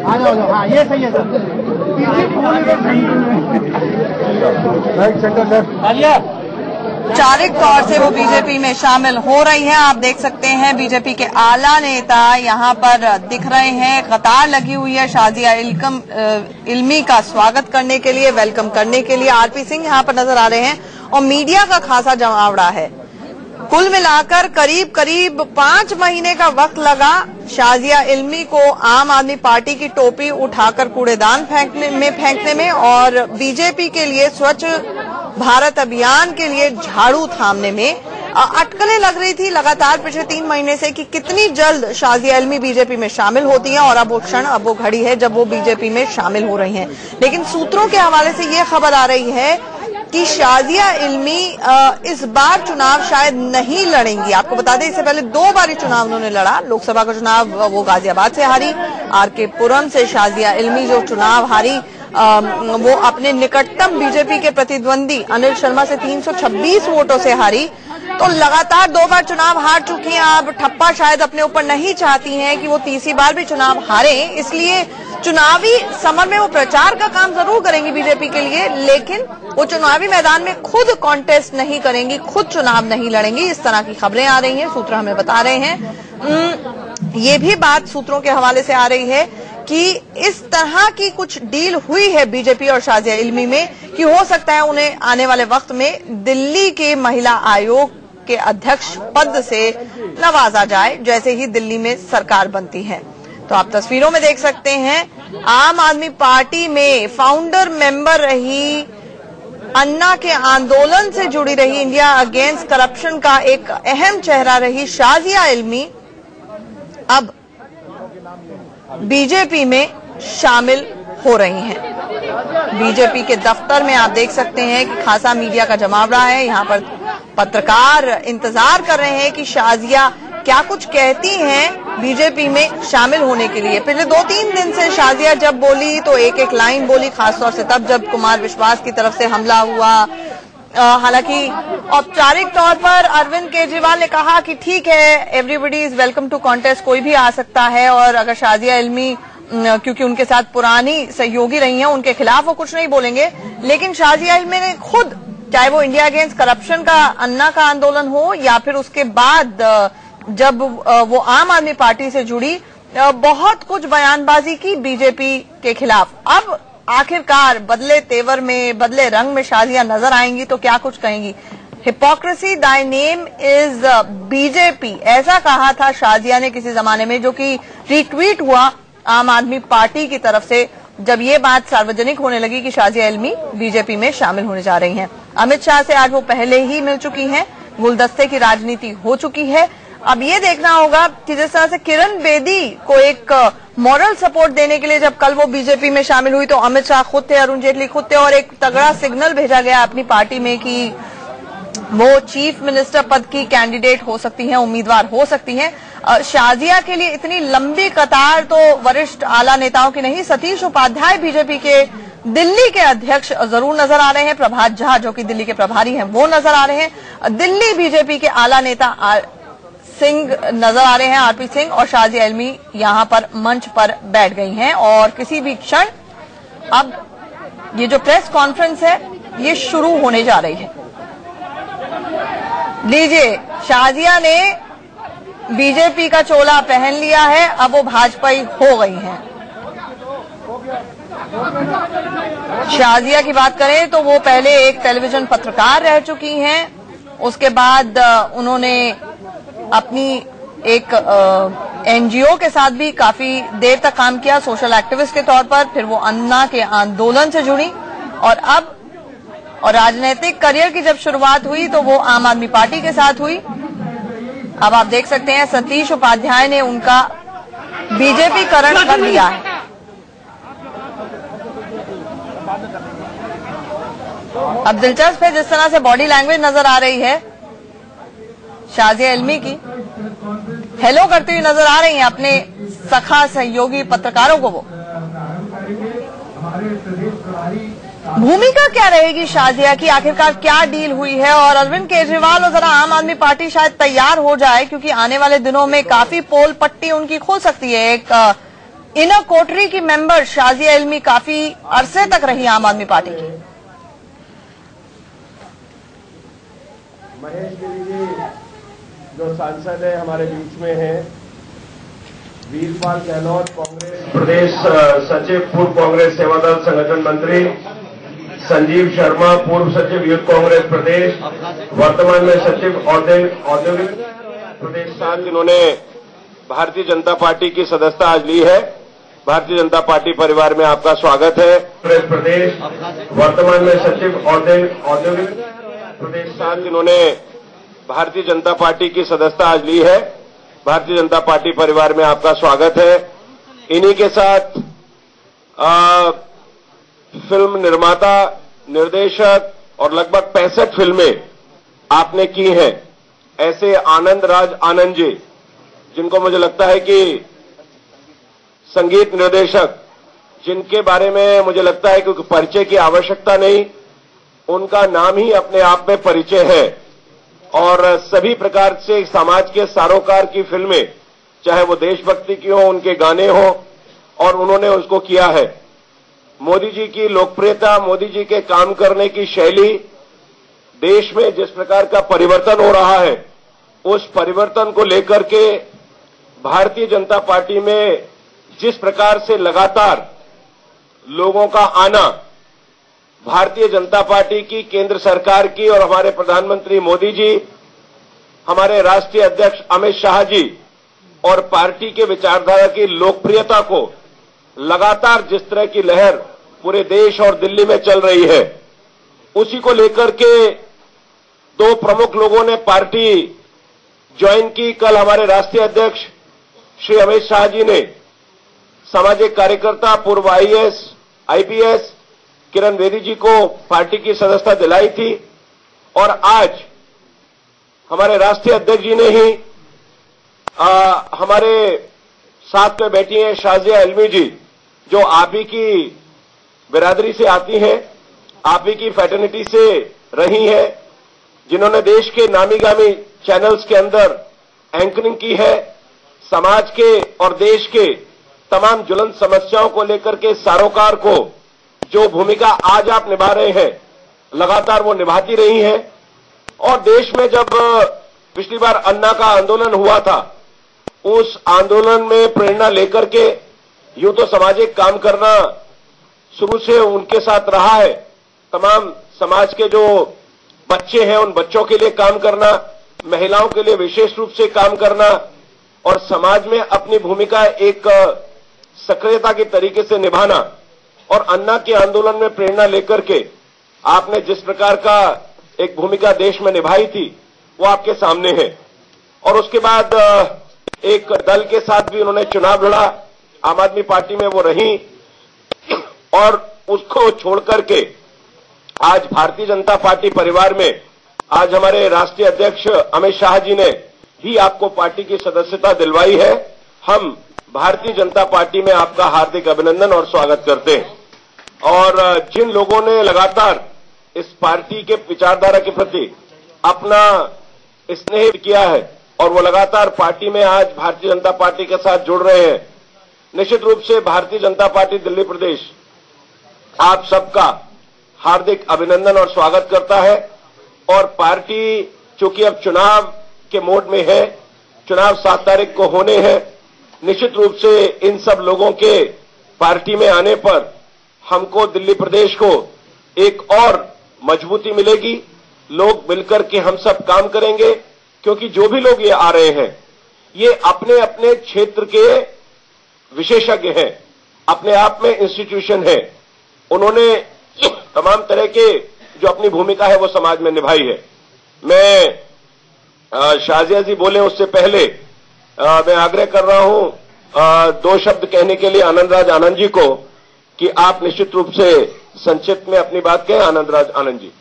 आ जाओ। हाँ ये सही है सर। औपचारिक तौर से वो बीजेपी में शामिल हो रही हैं। आप देख सकते हैं बीजेपी के आला नेता यहाँ पर दिख रहे हैं, कतार लगी हुई है शाजिया इल्मी का स्वागत करने के लिए, वेलकम करने के लिए। आरपी सिंह यहाँ पर नजर आ रहे हैं और मीडिया का खासा जमावड़ा है। कुल मिलाकर करीब 5 महीने का वक्त लगा शाजिया इल्मी को आम आदमी पार्टी की टोपी उठाकर कूड़ेदान फेंकने में और बीजेपी के लिए स्वच्छ भारत अभियान के लिए झाड़ू थामने में। अटकलें लग रही थी लगातार पिछले 3 महीने से कि कितनी जल्द शाजिया इल्मी बीजेपी में शामिल होती हैं और अब वो क्षण, अब वो घड़ी है जब वो बीजेपी में शामिल हो रही हैं। लेकिन सूत्रों के हवाले से ये खबर आ रही है कि शाजिया इल्मी इस बार चुनाव शायद नहीं लड़ेंगी। आपको बता दें इससे पहले 2 बार चुनाव उन्होंने लड़ा। लोकसभा का चुनाव वो गाजियाबाद से हारी, आरके पुरम से शाजिया इल्मी जो चुनाव हारी वो अपने निकटतम बीजेपी के प्रतिद्वंदी अनिल शर्मा से 326 वोटों से हारी। तो लगातार 2 बार चुनाव हार चुकी हैं। अब ठप्पा शायद अपने ऊपर नहीं चाहती हैं कि वो तीसरी बार भी चुनाव हारे, इसलिए चुनावी समर में वो प्रचार का काम जरूर करेंगी बीजेपी के लिए, लेकिन वो चुनावी मैदान में खुद कॉन्टेस्ट नहीं करेंगी, खुद चुनाव नहीं लड़ेंगी। इस तरह की खबरें आ रही हैं, सूत्र हमें बता रहे हैं। ये भी बात सूत्रों के हवाले से आ रही है कि इस तरह की कुछ डील हुई है बीजेपी और शाजिया इल्मी में कि हो सकता है उन्हें आने वाले वक्त में दिल्ली के महिला आयोग के अध्यक्ष पद से नवाजा जाए जैसे ही दिल्ली में सरकार बनती है। तो आप तस्वीरों में देख सकते हैं आम आदमी पार्टी में फाउंडर मेंबर रही, अन्ना के आंदोलन से जुड़ी रही, इंडिया अगेंस्ट करप्शन का एक अहम चेहरा रही शाजिया इल्मी अब बीजेपी में शामिल हो रही हैं। बीजेपी के दफ्तर में आप देख सकते हैं कि खासा मीडिया का जमावड़ा है। यहाँ पर पत्रकार इंतजार कर रहे हैं कि शाजिया क्या कुछ कहती हैं बीजेपी में शामिल होने के लिए। पिछले 2-3 दिन से शाजिया जब बोली तो एक लाइन बोली, खासतौर से तब जब कुमार विश्वास की तरफ से हमला हुआ। हालांकि औपचारिक तौर पर अरविंद केजरीवाल ने कहा कि ठीक है, everybody is welcome to contest, कोई भी आ सकता है, और अगर शाजिया इल्मी क्योंकि उनके साथ पुरानी सहयोगी रही हैं उनके खिलाफ वो कुछ नहीं बोलेंगे। लेकिन शाजिया इल्मी ने खुद, चाहे वो इंडिया अगेंस्ट करप्शन का अन्ना का आंदोलन हो या फिर उसके बाद जब वो आम आदमी पार्टी से जुड़ी, बहुत कुछ बयानबाजी की बीजेपी के खिलाफ। अब आखिरकार बदले तेवर में, बदले रंग में शाजिया नजर आएंगी तो क्या कुछ कहेंगी। Hypocrisy Dai name is BJP, ऐसा कहा था शाजिया ने किसी जमाने में, जो कि रीट्वीट हुआ आम आदमी पार्टी की तरफ से जब ये बात सार्वजनिक होने लगी कि शाजिया इल्मी बीजेपी में शामिल होने जा रही हैं। अमित शाह से आज वो पहले ही मिल चुकी हैं, गुलदस्ते की राजनीति हो चुकी है। अब ये देखना होगा कि जिस तरह से किरण बेदी को एक मॉरल सपोर्ट देने के लिए जब कल वो बीजेपी में शामिल हुई तो अमित शाह खुद थे, अरुण जेटली खुद थे, और एक तगड़ा सिग्नल भेजा गया अपनी पार्टी में कि वो चीफ मिनिस्टर पद की कैंडिडेट हो सकती हैं, उम्मीदवार हो सकती हैं। शाजिया के लिए इतनी लंबी कतार तो वरिष्ठ आला नेताओं की नहीं, सतीश उपाध्याय बीजेपी के दिल्ली के अध्यक्ष जरूर नजर आ रहे हैं, प्रभात झा जो कि दिल्ली के प्रभारी हैं वो नजर आ रहे हैं, दिल्ली बीजेपी के आला नेता सिंह नजर आ रहे हैं, आरपी सिंह, और शाजिया इल्मी यहां पर मंच पर बैठ गई हैं और किसी भी क्षण अब ये जो प्रेस कॉन्फ्रेंस है ये शुरू होने जा रही है। लीजिए, शाजिया ने बीजेपी का चोला पहन लिया है, अब वो भाजपाई हो गई हैं। शाजिया की बात करें तो वो पहले एक टेलीविजन पत्रकार रह चुकी हैं, उसके बाद उन्होंने अपनी एक एनजीओ के साथ भी काफी देर तक काम किया सोशल एक्टिविस्ट के तौर पर, फिर वो अन्ना के आंदोलन से जुड़ी और अब राजनीतिक करियर की जब शुरुआत हुई तो वो आम आदमी पार्टी के साथ हुई। अब आप देख सकते हैं सतीश उपाध्याय ने उनका बीजेपी करण कर दिया है। अब दिलचस्प है जिस तरह से बॉडी लैंग्वेज नजर आ रही है शाजिया इल्मी की, हेलो करती हुई नजर आ रही हैं अपने सखा सहयोगी पत्रकारों को। वो भूमिका क्या रहेगी शाजिया की, आखिरकार क्या डील हुई है? और अरविंद केजरीवाल और जरा आम आदमी पार्टी शायद तैयार हो जाए, क्योंकि आने वाले दिनों में काफी पोल पट्टी उनकी खुल सकती है। एक इनर कोटरी की मेंबर शाजिया इल्मी काफी अरसे तक रही आम आदमी पार्टी की। महेश गिरी जी जो सांसद है हमारे बीच में हैं, वीरपाल गहलोत कांग्रेस प्रदेश सचिव, पूर्व कांग्रेस सेवादल संगठन मंत्री, संजीव शर्मा पूर्व सचिव यूथ कांग्रेस प्रदेश, वर्तमान में सचिव औद्योगिक प्रदेश साथ, जिन्होंने भारतीय जनता पार्टी की सदस्यता आज ली है। भारतीय जनता पार्टी परिवार में आपका स्वागत है। कांग्रेस प्रदेश, वर्तमान में सचिव औद्योगिक प्रदेश साथ, जिन्होंने भारतीय जनता पार्टी की सदस्यता आज ली है। भारतीय जनता पार्टी परिवार में आपका स्वागत है। इन्हीं के साथ फिल्म निर्माता, निर्देशक और लगभग 65 फिल्में आपने की हैं, ऐसे आनंद राज आनंद जी, जिनको मुझे लगता है कि संगीत निर्देशक, जिनके बारे में मुझे लगता है कि परिचय की आवश्यकता नहीं, उनका नाम ही अपने आप में परिचय है। और सभी प्रकार से समाज के सरोकार की फिल्में, चाहे वो देशभक्ति की हो, उनके गाने हो, और उन्होंने उसको किया है। मोदी जी की लोकप्रियता, मोदी जी के काम करने की शैली, देश में जिस प्रकार का परिवर्तन हो रहा है, उस परिवर्तन को लेकर के भारतीय जनता पार्टी में जिस प्रकार से लगातार लोगों का आना, भारतीय जनता पार्टी की, केंद्र सरकार की और हमारे प्रधानमंत्री मोदी जी, हमारे राष्ट्रीय अध्यक्ष अमित शाह जी और पार्टी के विचारधारा की लोकप्रियता को लगातार जिस तरह की लहर पूरे देश और दिल्ली में चल रही है, उसी को लेकर के दो प्रमुख लोगों ने पार्टी ज्वाइन की। कल हमारे राष्ट्रीय अध्यक्ष श्री अमित शाह जी ने सामाजिक कार्यकर्ता, पूर्व आईएएस, आईपीएस किरण बेदी जी को पार्टी की सदस्यता दिलाई थी, और आज हमारे राष्ट्रीय अध्यक्ष जी ने ही हमारे साथ में बैठी हैं शाजिया इल्मी जी, जो आप ही की बिरादरी से आती हैं, आप ही की फैटर्निटी से रही हैं, जिन्होंने देश के नामी गामी चैनल्स के अंदर एंकरिंग की है, समाज के और देश के तमाम ज्वलंत समस्याओं को लेकर के सरोकार को जो भूमिका आज आप निभा रहे हैं, लगातार वो निभाती रही हैं। और देश में जब पिछली बार अन्ना का आंदोलन हुआ था, उस आंदोलन में प्रेरणा लेकर के यूं तो सामाजिक काम करना शुरू से उनके साथ रहा है, तमाम समाज के जो बच्चे हैं उन बच्चों के लिए काम करना, महिलाओं के लिए विशेष रूप से काम करना और समाज में अपनी भूमिका एक सक्रियता के तरीके से निभाना, और अन्ना के आंदोलन में प्रेरणा लेकर के आपने जिस प्रकार का एक भूमिका देश में निभाई थी, वो आपके सामने है। और उसके बाद एक दल के साथ भी उन्होंने चुनाव लड़ा, आम आदमी पार्टी में वो रही, और उसको छोड़ करके आज भारतीय जनता पार्टी परिवार में आज हमारे राष्ट्रीय अध्यक्ष अमित शाह जी ने ही आपको पार्टी की सदस्यता दिलवाई है। हम भारतीय जनता पार्टी में आपका हार्दिक अभिनंदन और स्वागत करते हैं। और जिन लोगों ने लगातार इस पार्टी के विचारधारा के प्रति अपना स्नेह किया है और वो लगातार पार्टी में आज भारतीय जनता पार्टी के साथ जुड़ रहे हैं, निश्चित रूप से भारतीय जनता पार्टी दिल्ली प्रदेश आप सबका हार्दिक अभिनंदन और स्वागत करता है। और पार्टी चूंकि अब चुनाव के मोड में है, चुनाव 7 तारीख को होने हैं, निश्चित रूप से इन सब लोगों के पार्टी में आने पर हमको दिल्ली प्रदेश को एक और मजबूती मिलेगी। लोग मिलकर के हम सब काम करेंगे, क्योंकि जो भी लोग ये आ रहे हैं, ये अपने अपने क्षेत्र के विशेषज्ञ हैं, अपने आप में इंस्टीट्यूशन है, उन्होंने तमाम तरह के जो अपनी भूमिका है वो समाज में निभाई है। मैं शाजिया जी बोले उससे पहले मैं आग्रह कर रहा हूं 2 शब्द कहने के लिए आनंद राज आनंद जी को, कि आप निश्चित रूप से संक्षिप्त में अपनी बात कहें। आनंद राज आनंद जी।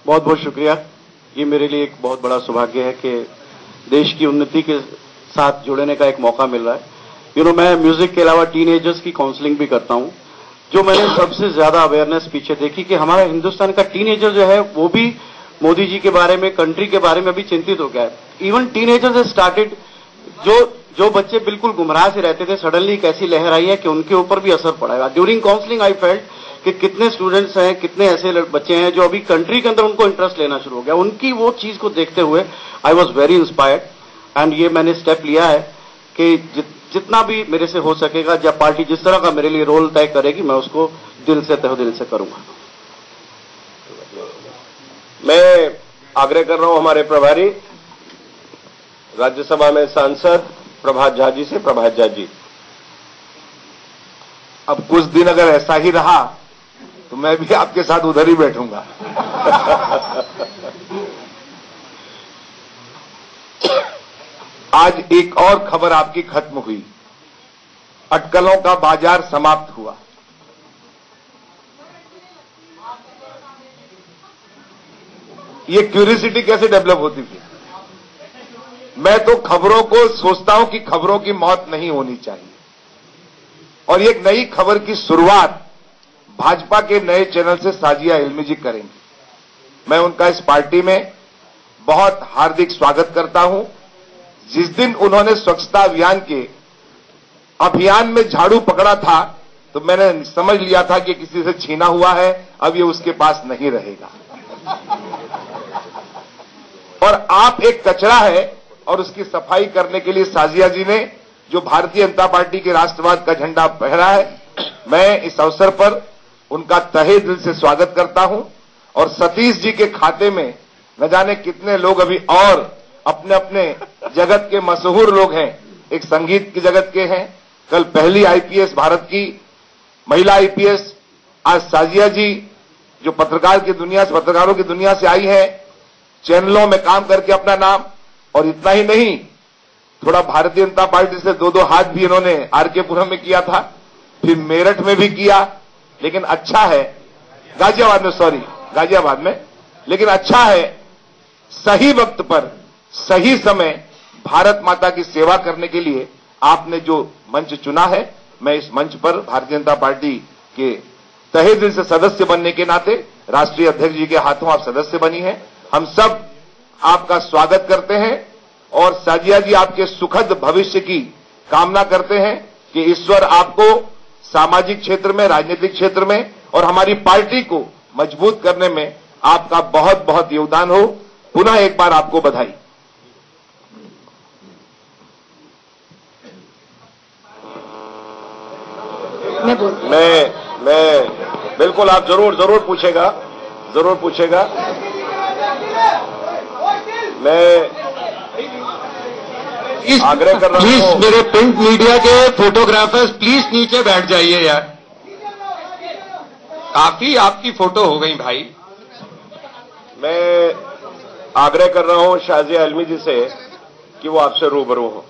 बहुत बहुत शुक्रिया। ये मेरे लिए एक बहुत बड़ा सौभाग्य है कि देश की उन्नति के साथ जुड़ने का एक मौका मिल रहा है। मैं म्यूजिक के अलावा टीनेजर्स की काउंसलिंग भी करता हूं, जो मैंने सबसे ज्यादा अवेयरनेस पीछे देखी कि हमारा हिंदुस्तान का टीनेजर जो है वो भी मोदी जी के बारे में, कंट्री के बारे में अभी चिंतित हो गया है। इवन टीनेजर्स स्टार्टेड, जो बच्चे बिल्कुल गुमराह से रहते थे, सडनली एक ऐसी लहर आई है कि उनके ऊपर भी असर पड़ेगा। ड्यूरिंग काउंसलिंग आई फेल्ट कि कितने स्टूडेंट्स हैं, कितने ऐसे बच्चे हैं जो अभी कंट्री के अंदर उनको इंटरेस्ट लेना शुरू हो गया। उनकी वो चीज को देखते हुए I was very inspired and ये मैंने स्टेप लिया है कि जितना भी मेरे से हो सकेगा, जब पार्टी जिस तरह का मेरे लिए रोल तय करेगी मैं उसको दिल से, तहे दिल से करूंगा। मैं आग्रह कर रहा हूं हमारे प्रभारी राज्यसभा में सांसद प्रभात झा जी से। प्रभात झा जी, अब कुछ दिन अगर ऐसा ही रहा तो मैं भी आपके साथ उधर ही बैठूंगा। आज एक और खबर आपकी खत्म हुई, अटकलों का बाजार समाप्त हुआ। ये क्यूरियोसिटी कैसे डेवलप होती थी? मैं तो खबरों को सोचता हूं कि खबरों की मौत नहीं होनी चाहिए, और एक नई खबर की शुरुआत भाजपा के नए चैनल से साजिया इल्मी जी करेंगे। मैं उनका इस पार्टी में बहुत हार्दिक स्वागत करता हूं। जिस दिन उन्होंने स्वच्छता अभियान में झाड़ू पकड़ा था तो मैंने समझ लिया था कि किसी से छीना हुआ है, अब ये उसके पास नहीं रहेगा। और आप एक कचरा है और उसकी सफाई करने के लिए साजिया जी ने जो भारतीय जनता पार्टी के राष्ट्रवाद का झंडा फहरा है, मैं इस अवसर पर उनका तहे दिल से स्वागत करता हूं। और सतीश जी के खाते में न जाने कितने लोग अभी और अपने अपने जगत के मशहूर लोग हैं। एक संगीत की जगत के हैं, कल पहली आईपीएस भारत की महिला आईपीएस, आज साजिया जी जो पत्रकारों की दुनिया से आई है, चैनलों में काम करके अपना नाम, और इतना ही नहीं, थोड़ा भारतीय जनता पार्टी से दो हाथ भी इन्होंने आरके पुरम में किया था, फिर मेरठ में भी किया। लेकिन अच्छा है, गाजियाबाद में, लेकिन अच्छा है सही वक्त पर सही समय भारत माता की सेवा करने के लिए आपने जो मंच चुना है। मैं इस मंच पर भारतीय जनता पार्टी के तहे दिल से सदस्य बनने के नाते, राष्ट्रीय अध्यक्ष जी के हाथों आप सदस्य बनी हैं, हम सब आपका स्वागत करते हैं और साजिया जी आपके सुखद भविष्य की कामना करते हैं कि ईश्वर आपको सामाजिक क्षेत्र में, राजनीतिक क्षेत्र में और हमारी पार्टी को मजबूत करने में आपका बहुत बहुत योगदान हो। पुनः एक बार आपको बधाई। मैं बिल्कुल, आप जरूर पूछेगा। मैं आग्रह कर रहा हूं, प्लीज मेरे प्रिंट मीडिया के फोटोग्राफर्स प्लीज नीचे बैठ जाइए यार, काफी आपकी फोटो हो गई भाई। मैं आग्रह कर रहा हूं शाजिया इल्मी जी से कि वो आपसे रूबरू हो।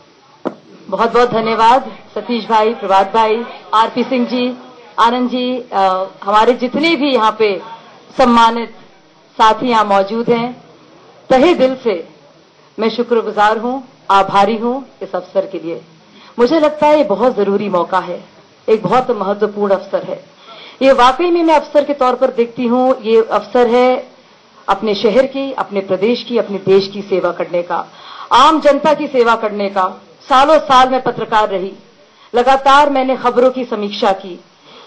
बहुत बहुत धन्यवाद सतीश भाई, प्रभात भाई, आरपी सिंह जी, आनंद जी, हमारे जितने भी यहाँ पे सम्मानित साथी यहाँ मौजूद हैं, तहे दिल से मैं शुक्रगुजार हूँ, आभारी हूँ इस अवसर के लिए। मुझे लगता है ये बहुत जरूरी मौका है, एक बहुत महत्वपूर्ण अवसर है। ये वाकई में मैं अवसर के तौर पर देखती हूँ, ये अवसर है अपने शहर की, अपने प्रदेश की, अपने देश की सेवा करने का, आम जनता की सेवा करने का। सालों साल मैं पत्रकार रही, लगातार मैंने खबरों की समीक्षा की,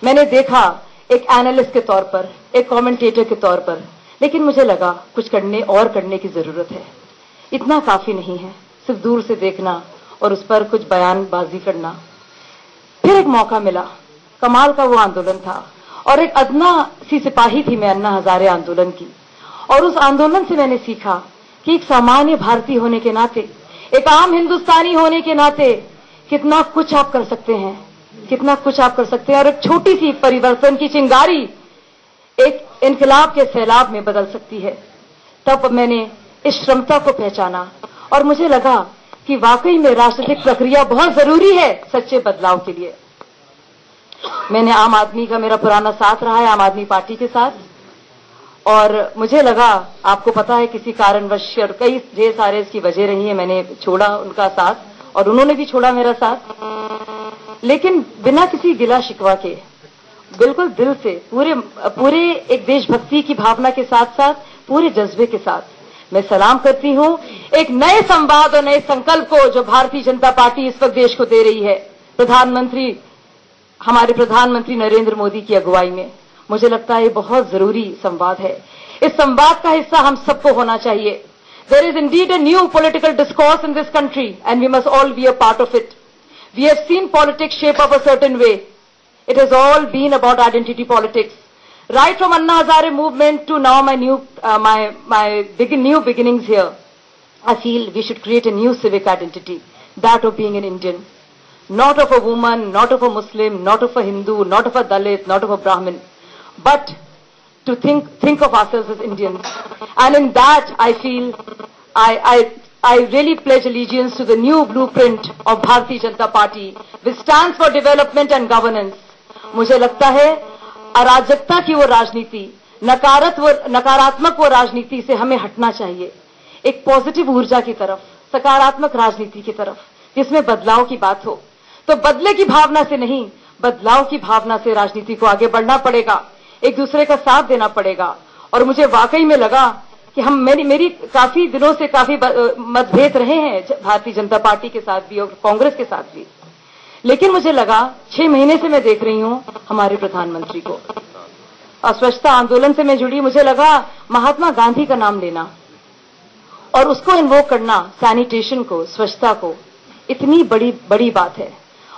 मैंने देखा एक एनालिस्ट के तौर पर, एक कमेंटेटर के तौर पर, लेकिन मुझे लगा कुछ करने की जरूरत है। इतना काफी नहीं है सिर्फ दूर से देखना और उस पर कुछ बयानबाजी करना। फिर एक मौका मिला, कमाल का वो आंदोलन था और एक अदना सी सिपाही थी मैं अन्ना हजारे आंदोलन की, और उस आंदोलन से मैंने सीखा कि एक सामान्य भारतीय होने के नाते, एक आम हिंदुस्तानी होने के नाते कितना कुछ आप कर सकते हैं, कितना कुछ आप कर सकते हैं, और एक छोटी सी परिवर्तन की चिंगारी एक इनकलाब के सैलाब में बदल सकती है। तब मैंने इस क्षमता को पहचाना और मुझे लगा कि वाकई में राजनीतिक प्रक्रिया बहुत जरूरी है सच्चे बदलाव के लिए। मैंने आम आदमी का, मेरा पुराना साथ रहा है आम आदमी पार्टी के साथ, और मुझे लगा, आपको पता है किसी कारणवश और कई ढेर सारे इसकी वजह रही है, मैंने छोड़ा उनका साथ और उन्होंने भी छोड़ा मेरा साथ, लेकिन बिना किसी गिला शिकवा के बिल्कुल दिल से, पूरे एक देशभक्ति की भावना के साथ साथ पूरे जज्बे के साथ मैं सलाम करती हूं एक नए संवाद और नए संकल्प को जो भारतीय जनता पार्टी इस वक्त देश को दे रही है, हमारे प्रधानमंत्री नरेंद्र मोदी की अगुवाई में। मुझे लगता है ये बहुत जरूरी संवाद है। इस संवाद का हिस्सा हम सबको होना चाहिए। There is indeed a new political discourse in this country and we must all be a part of it. We have seen politics shape up a certain way. It has all been about identity politics. Right from Anna Hazare movement to now my new beginnings here, I feel we should create a new civic identity, that of being an Indian. Not of a woman, not of a Muslim, not of a Hindu, not of a Dalit, not of a Brahmin, but to think of ourselves as Indians. And in that, I feel, I really pledge allegiance to the new blueprint of Bharatiya Janata Party, which stands for development and governance. मुझे लगता है अराजकता की वो राजनीति, नकारात्मक वो राजनीति से हमें हटना चाहिए, एक पॉजिटिव ऊर्जा की तरफ, सकारात्मक राजनीति की तरफ, जिसमें बदलाव की बात हो। तो बदले की भावना से नहीं, बदलाव की भावना से राजनीति को आगे बढ़ना पड़ेगा, एक दूसरे का साथ देना पड़ेगा। और मुझे वाकई में लगा कि मेरी काफी दिनों से काफी मतभेद रहे हैं भारतीय जनता पार्टी के साथ भी और कांग्रेस के साथ भी, लेकिन मुझे लगा 6 महीने से मैं देख रही हूं हमारे प्रधानमंत्री को, स्वच्छता आंदोलन से मैं जुड़ी, मुझे लगा महात्मा गांधी का नाम लेना और उसको इन्वोक करना, सैनिटेशन को, स्वच्छता को, इतनी बड़ी बात है।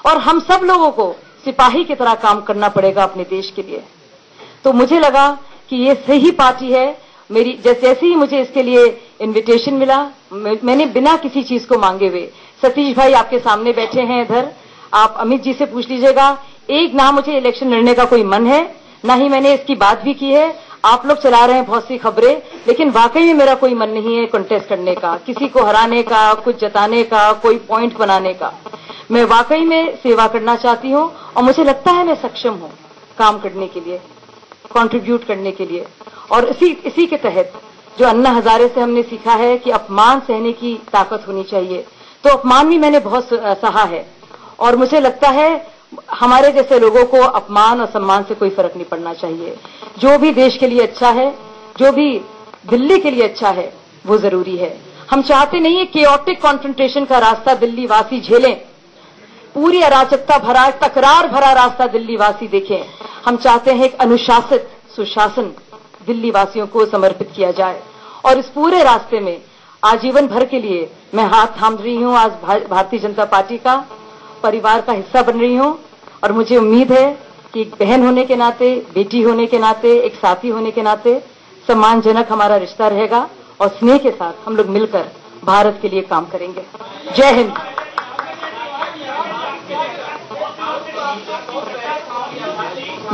और हम सब लोगों को सिपाही की तरह काम करना पड़ेगा अपने देश के लिए। तो मुझे लगा कि ये सही पार्टी है। मेरी जैसे ही मुझे इसके लिए इनविटेशन मिला, मैंने बिना किसी चीज को मांगे हुए, सतीश भाई आपके सामने बैठे हैं इधर, आप अमित जी से पूछ लीजिएगा, एक ना मुझे इलेक्शन लड़ने का कोई मन है, ना ही मैंने इसकी बात भी की है। आप लोग चला रहे हैं बहुत सी खबरें, लेकिन वाकई में मेरा कोई मन नहीं है कंटेस्ट करने का, किसी को हराने का, कुछ जताने का, कोई पॉइंट बनाने का। मैं वाकई में सेवा करना चाहती हूँ और मुझे लगता है मैं सक्षम हूँ काम करने के लिए, कंट्रीब्यूट करने के लिए। और इसी के तहत जो अन्ना हजारे से हमने सीखा है कि अपमान सहने की ताकत होनी चाहिए, तो अपमान भी मैंने बहुत सहा है। और मुझे लगता है हमारे जैसे लोगों को अपमान और सम्मान से कोई फर्क नहीं पड़ना चाहिए। जो भी देश के लिए अच्छा है, जो भी दिल्ली के लिए अच्छा है, वो जरूरी है। हम चाहते नहीं है केओटिक कॉन्फ्रंटेशन का रास्ता दिल्ली वासी झेलें, पूरी अराजकता भरा, तकरार भरा रास्ता दिल्ली वासी देखें। हम चाहते हैं एक अनुशासित सुशासन दिल्ली वासियों को समर्पित किया जाए। और इस पूरे रास्ते में आजीवन भर के लिए मैं हाथ थाम रही हूं, आज भारतीय जनता पार्टी का परिवार का हिस्सा बन रही हूं। और मुझे उम्मीद है कि एक बहन होने के नाते, बेटी होने के नाते, एक साथी होने के नाते सम्मानजनक हमारा रिश्ता रहेगा और स्नेह के साथ हम लोग मिलकर भारत के लिए काम करेंगे। जय हिंद।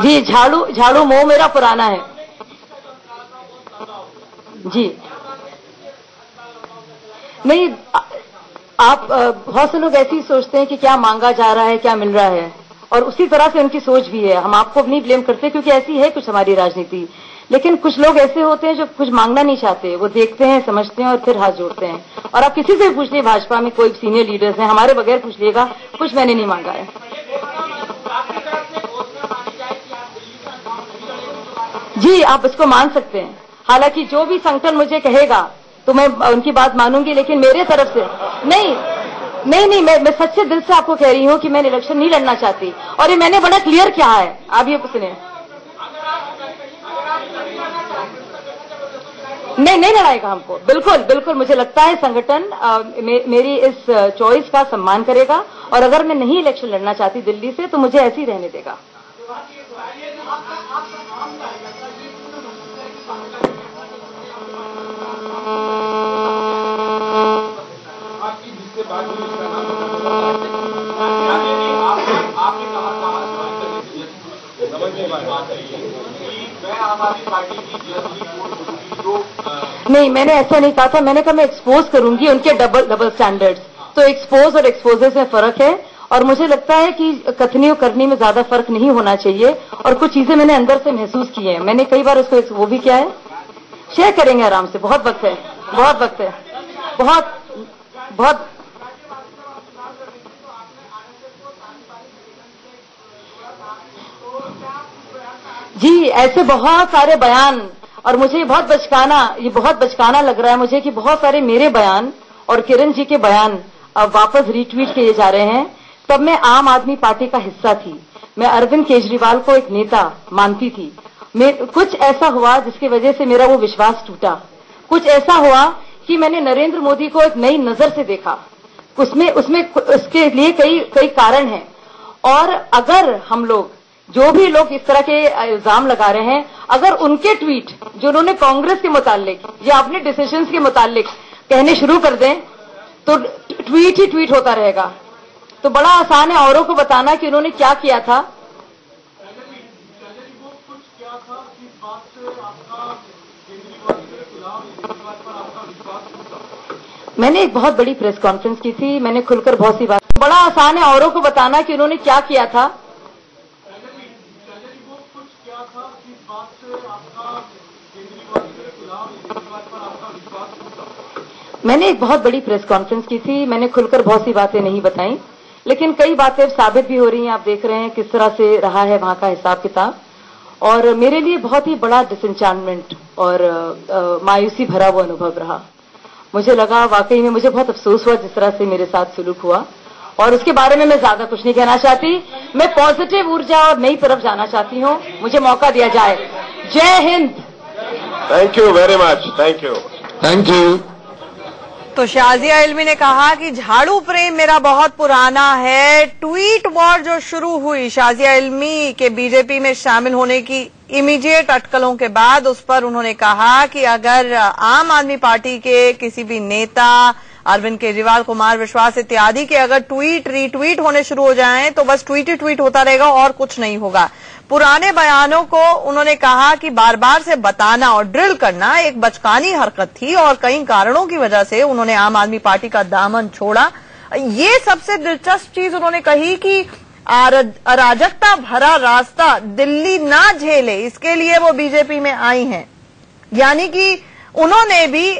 जी, झाड़ू मोह मेरा पुराना है जी। नहीं, आप बहुत से लोग ऐसे ही सोचते हैं कि क्या मांगा जा रहा है, क्या मिल रहा है, और उसी तरह से उनकी सोच भी है। हम आपको नहीं ब्लेम करते क्योंकि ऐसी है कुछ हमारी राजनीति, लेकिन कुछ लोग ऐसे होते हैं जो कुछ मांगना नहीं चाहते, वो देखते हैं, समझते हैं और फिर हाथ जोड़ते हैं। और आप किसी से भी पूछ लिए, भाजपा में कोई सीनियर लीडर्स हैं, हमारे बगैर पूछ लिएगा, कुछ मैंने नहीं मांगा है। जी, आप इसको मान सकते हैं। हालांकि जो भी संगठन मुझे कहेगा तो मैं उनकी बात मानूंगी, लेकिन मेरे तरफ से नहीं, मैं सच्चे दिल से आपको कह रही हूं कि मैं इलेक्शन नहीं लड़ना चाहती। और ये मैंने बड़ा क्लियर किया है, आप ये सुनिए। नहीं लड़ाएगा हमको, बिल्कुल मुझे लगता है संगठन मेरी इस चॉइस का सम्मान करेगा। और अगर मैं नहीं इलेक्शन लड़ना चाहती दिल्ली से तो मुझे ऐसे ही रहने देगा। नहीं, मैंने ऐसा नहीं कहा था। मैंने कहा मैं एक्सपोज करूंगी उनके डबल स्टैंडर्ड्स। तो एक्सपोज और एक्सपोजेस में फर्क है, और मुझे लगता है कि कथनी और करनी में ज्यादा फर्क नहीं होना चाहिए। और कुछ चीजें मैंने अंदर से महसूस की है, मैंने कई बार उसको वो भी किया है। शेयर करेंगे आराम से, बहुत वक्त है, बहुत जी, ऐसे बहुत सारे बयान, और मुझे ये बहुत बचकाना लग रहा है मुझे कि बहुत सारे मेरे बयान और किरण जी के बयान अब वापस रीट्वीट किए जा रहे हैं। तब मैं आम आदमी पार्टी का हिस्सा थी, मैं अरविंद केजरीवाल को एक नेता मानती थी। कुछ ऐसा हुआ जिसकी वजह से मेरा वो विश्वास टूटा। कुछ ऐसा हुआ कि मैंने नरेंद्र मोदी को एक नई नजर से देखा। उसके लिए कई कारण हैं। और अगर हम लोग, जो भी लोग इस तरह के इल्जाम लगा रहे हैं, अगर उनके ट्वीट जो उन्होंने कांग्रेस के मुतालिक या अपने डिसीजंस के मुतालिक कहने शुरू कर दें तो ट्वीट ही ट्वीट होता रहेगा। तो बड़ा आसान है औरों को बताना कि उन्होंने क्या किया था। मैंने एक बहुत बड़ी प्रेस कॉन्फ्रेंस की थी, मैंने खुलकर बहुत सी बात, बड़ा आसान है औरों को बताना कि उन्होंने क्या किया था। मैंने एक बहुत बड़ी प्रेस कॉन्फ्रेंस की थी, मैंने खुलकर बहुत सी बातें नहीं बताई, लेकिन कई बातें साबित भी हो रही हैं। आप देख रहे हैं किस तरह से रहा है वहां का हिसाब किताब। और मेरे लिए बहुत ही बड़ा डिसएंचांटमेंट और मायूसी भरा वो अनुभव रहा। मुझे लगा वाकई में, मुझे बहुत अफसोस हुआ जिस तरह से मेरे साथ सुलूक हुआ। और उसके बारे में मैं ज्यादा कुछ नहीं कहना चाहती। मैं पॉजिटिव ऊर्जा और नई तरफ जाना चाहती हूँ। मुझे मौका दिया जाए। जय Hind. Thank you very much. Thank you. Thank you. तो शाजिया इल्मी ने कहा कि झाड़ू प्रेम मेरा बहुत पुराना है। ट्वीट वॉर जो शुरू हुई शाजिया इल्मी के बीजेपी में शामिल होने की इमीडिएट अटकलों के बाद, उस पर उन्होंने कहा कि अगर आम आदमी पार्टी के किसी भी नेता, अरविंद केजरीवाल, कुमार विश्वास इत्यादि के अगर ट्वीट रीट्वीट होने शुरू हो जाएं तो बस ट्वीट ही ट्वीट होता रहेगा और कुछ नहीं होगा। पुराने बयानों को उन्होंने कहा कि बार बार से बताना और ड्रिल करना एक बचकानी हरकत थी और कई कारणों की वजह से उन्होंने आम आदमी पार्टी का दामन छोड़ा। ये सबसे दिलचस्प चीज उन्होंने कही कि अराजकता भरा रास्ता दिल्ली ना झेले, इसके लिए वो बीजेपी में आई हैं। यानी कि उन्होंने भी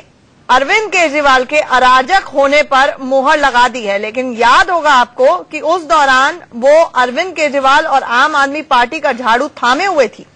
अरविंद केजरीवाल के अराजक होने पर मुहर लगा दी है। लेकिन याद होगा आपको कि उस दौरान वो अरविंद केजरीवाल और आम आदमी पार्टी का झाड़ू थामे हुए थी।